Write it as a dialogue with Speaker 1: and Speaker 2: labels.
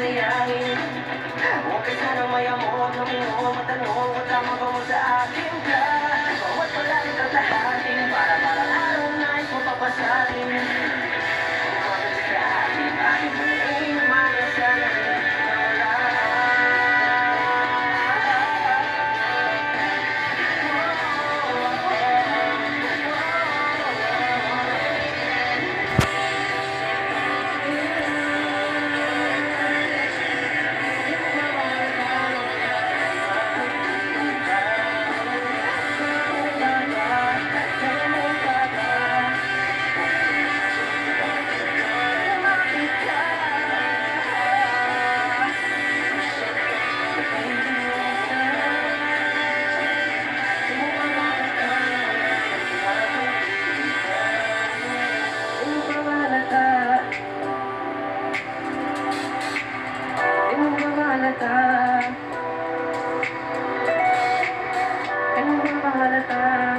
Speaker 1: sayangin. Huwag ka sanang mayamot, lumingo, matanong, at tama mo sa akin ka. Bawat palagi tatahatin, para parang araw na ikaw papasakin. Umabot sa akin, bakit mo rin mayasanin na wala. Ano ba mahalata?